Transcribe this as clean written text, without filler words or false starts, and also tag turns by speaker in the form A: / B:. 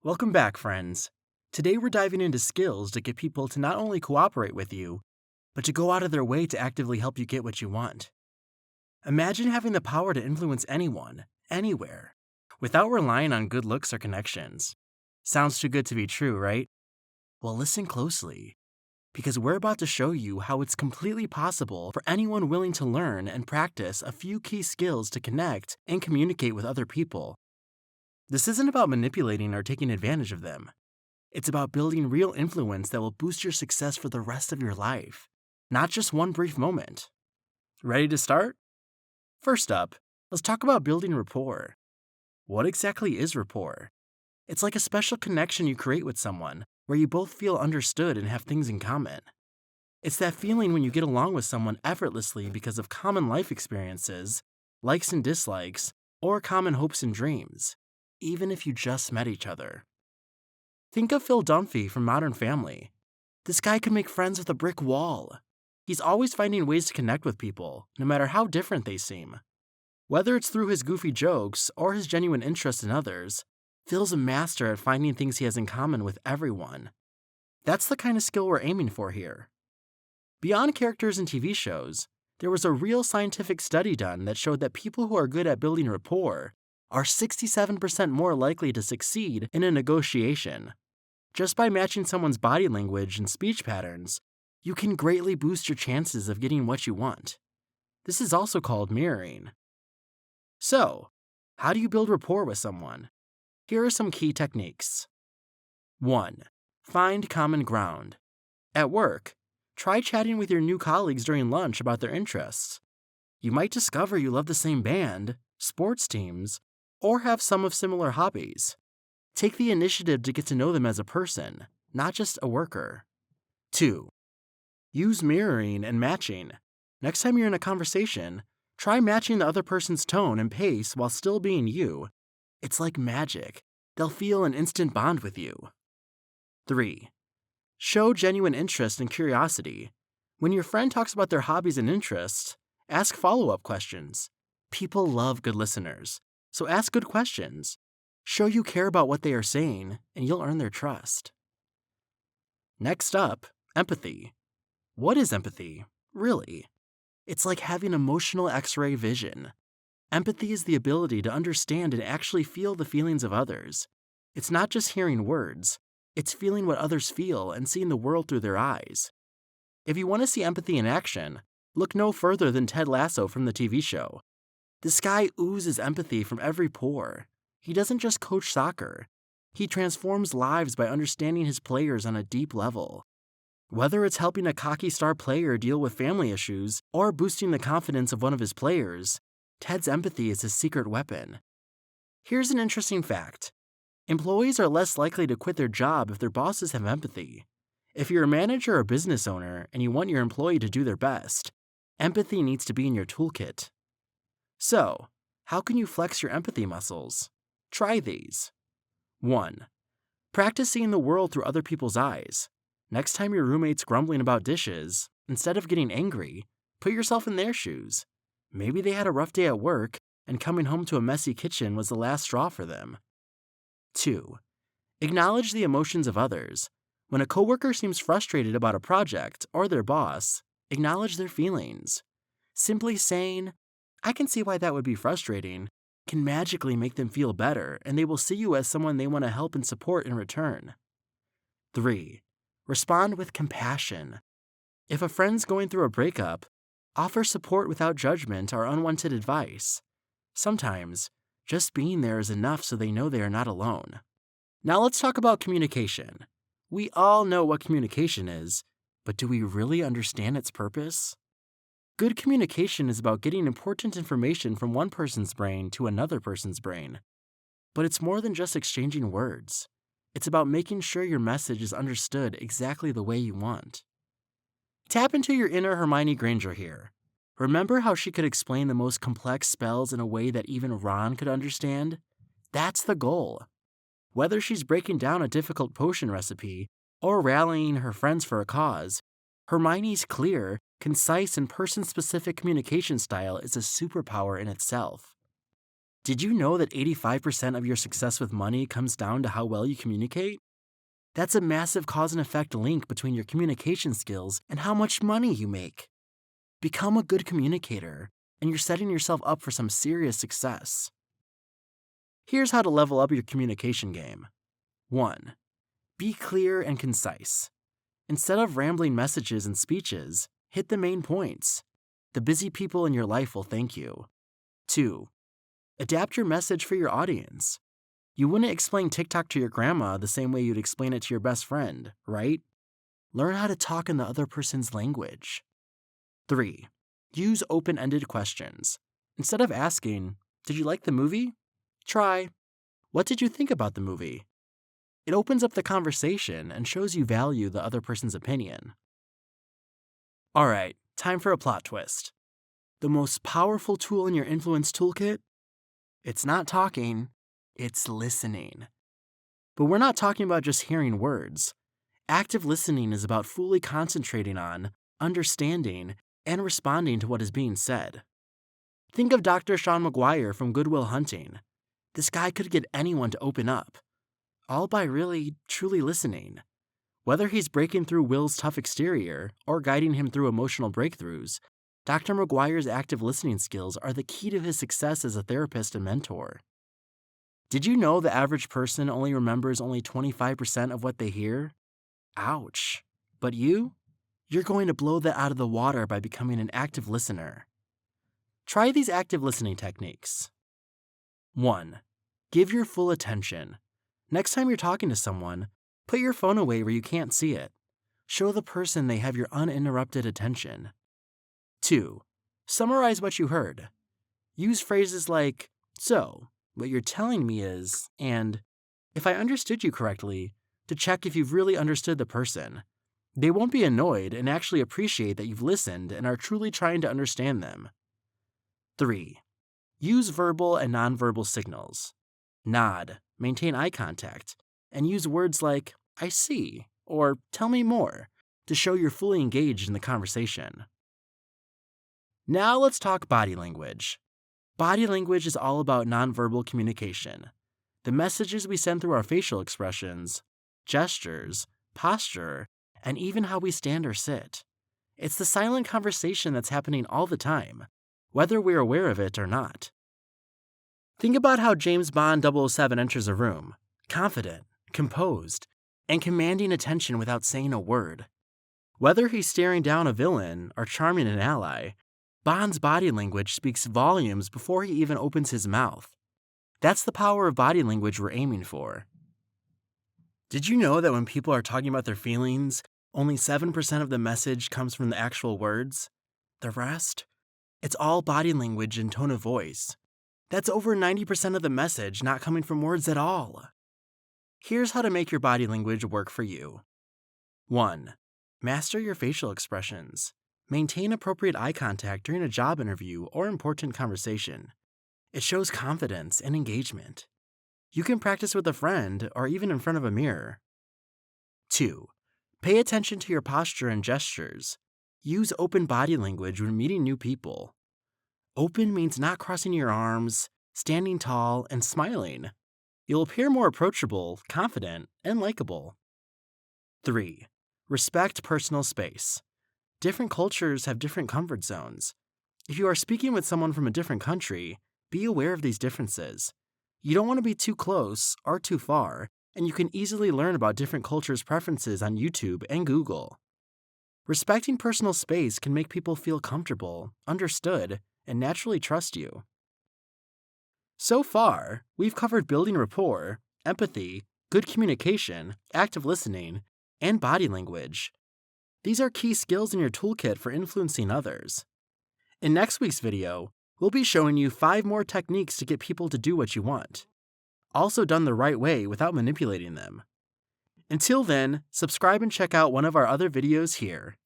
A: Welcome back, friends. Today we're diving into skills to get people to not only cooperate with you, but to go out of their way to actively help you get what you want. Imagine having the power to influence anyone, anywhere, without relying on good looks or connections. Sounds too good to be true, right? Well, listen closely, because we're about to show you how it's completely possible for anyone willing to learn and practice a few key skills to connect and communicate with other people. This isn't about manipulating or taking advantage of them. It's about building real influence that will boost your success for the rest of your life, not just one brief moment. Ready to start? First up, let's talk about building rapport. What exactly is rapport? It's like a special connection you create with someone where you both feel understood and have things in common. It's that feeling when you get along with someone effortlessly because of common life experiences, likes and dislikes, or common hopes and dreams, even if you just met each other. Think of Phil Dunphy from Modern Family. This guy could make friends with a brick wall. He's always finding ways to connect with people, no matter how different they seem. Whether it's through his goofy jokes or his genuine interest in others, Phil's a master at finding things he has in common with everyone. That's the kind of skill we're aiming for here. Beyond characters in TV shows, there was a real scientific study done that showed that people who are good at building rapport are 67% more likely to succeed in a negotiation. Just by matching someone's body language and speech patterns, you can greatly boost your chances of getting what you want. This is also called mirroring. So, how do you build rapport with someone? Here are some key techniques. 1. Find common ground. At work, try chatting with your new colleagues during lunch about their interests. You might discover you love the same band, sports teams, or have some of similar hobbies. Take the initiative to get to know them as a person, not just a worker. 2. Use mirroring and matching. Next time you're in a conversation, try matching the other person's tone and pace while still being you. It's like magic. They'll feel an instant bond with you. 3. Show genuine interest and curiosity. When your friend talks about their hobbies and interests, ask follow-up questions. People love good listeners, so ask good questions. Show you care about what they are saying, and you'll earn their trust. Next up, empathy. What is empathy, really? It's like having emotional X-ray vision. Empathy is the ability to understand and actually feel the feelings of others. It's not just hearing words, it's feeling what others feel and seeing the world through their eyes. If you want to see empathy in action, look no further than Ted Lasso from the TV show. This guy oozes empathy from every pore. He doesn't just coach soccer. He transforms lives by understanding his players on a deep level. Whether it's helping a cocky star player deal with family issues or boosting the confidence of one of his players, Ted's empathy is his secret weapon. Here's an interesting fact. Employees are less likely to quit their job if their bosses have empathy. If you're a manager or business owner and you want your employee to do their best, empathy needs to be in your toolkit. So, how can you flex your empathy muscles? Try these. 1. Practice seeing the world through other people's eyes. Next time your roommate's grumbling about dishes, instead of getting angry, put yourself in their shoes. Maybe they had a rough day at work, and coming home to a messy kitchen was the last straw for them. 2. Acknowledge the emotions of others. When a coworker seems frustrated about a project or their boss, acknowledge their feelings. Simply saying, "I can see why that would be frustrating," can magically make them feel better, and they will see you as someone they want to help and support in return. 3. Respond with compassion. If a friend's going through a breakup, offer support without judgment or unwanted advice. Sometimes, just being there is enough so they know they are not alone. Now let's talk about communication. We all know what communication is, but do we really understand its purpose? Good communication is about getting important information from one person's brain to another person's brain. But it's more than just exchanging words. It's about making sure your message is understood exactly the way you want. Tap into your inner Hermione Granger here. Remember how she could explain the most complex spells in a way that even Ron could understand? That's the goal. Whether she's breaking down a difficult potion recipe or rallying her friends for a cause, Hermione's clear, concise, and person-specific communication style is a superpower in itself. Did you know that 85% of your success with money comes down to how well you communicate? That's a massive cause and effect link between your communication skills and how much money you make. Become a good communicator, and you're setting yourself up for some serious success. Here's how to level up your communication game. 1. Be clear and concise. Instead of rambling messages and speeches, hit the main points. The busy people in your life will thank you. 2. Adapt your message for your audience. You wouldn't explain TikTok to your grandma the same way you'd explain it to your best friend, right? Learn how to talk in the other person's language. 3. Use open-ended questions. Instead of asking, "Did you like the movie?" Try, "What did you think about the movie?" It opens up the conversation and shows you value the other person's opinion. Alright, time for a plot twist. The most powerful tool in your influence toolkit? It's not talking, it's listening. But we're not talking about just hearing words. Active listening is about fully concentrating on, understanding, and responding to what is being said. Think of Dr. Sean Maguire from Good Will Hunting. This guy could get anyone to open up, all by really, truly listening. Whether he's breaking through Will's tough exterior or guiding him through emotional breakthroughs, Dr. Maguire's active listening skills are the key to his success as a therapist and mentor. Did you know the average person only remembers only 25% of what they hear? Ouch. But you? You're going to blow that out of the water by becoming an active listener. Try these active listening techniques. 1. Give your full attention. Next time you're talking to someone, put your phone away where you can't see it. Show the person they have your uninterrupted attention. 2. Summarize what you heard. Use phrases like, "So, what you're telling me is," and "if I understood you correctly," to check if you've really understood the person. They won't be annoyed and actually appreciate that you've listened and are truly trying to understand them. 3. Use verbal and nonverbal signals. Nod, maintain eye contact, and use words like, "I see," or "tell me more," to show you're fully engaged in the conversation. Now let's talk body language. Body language is all about nonverbal communication. The messages we send through our facial expressions, gestures, posture, and even how we stand or sit. It's the silent conversation that's happening all the time, whether we're aware of it or not. Think about how James Bond 007 enters a room, confident, composed, and commanding attention without saying a word. Whether he's staring down a villain or charming an ally, Bond's body language speaks volumes before he even opens his mouth. That's the power of body language we're aiming for. Did you know that when people are talking about their feelings, only 7% of the message comes from the actual words? The rest? It's all body language and tone of voice. That's over 90% of the message not coming from words at all. Here's how to make your body language work for you. 1. Master your facial expressions. Maintain appropriate eye contact during a job interview or important conversation. It shows confidence and engagement. You can practice with a friend or even in front of a mirror. 2. Pay attention to your posture and gestures. Use open body language when meeting new people. Open means not crossing your arms, standing tall, and smiling. You'll appear more approachable, confident, and likable. 3. Respect personal space. Different cultures have different comfort zones. If you are speaking with someone from a different country, be aware of these differences. You don't want to be too close or too far, and you can easily learn about different cultures' preferences on YouTube and Google. Respecting personal space can make people feel comfortable, understood, and naturally trust you. So far, we've covered building rapport, empathy, good communication, active listening, and body language. These are key skills in your toolkit for influencing others. In next week's video, we'll be showing you 5 more techniques to get people to do what you want, also done the right way without manipulating them. Until then, subscribe and check out one of our other videos here.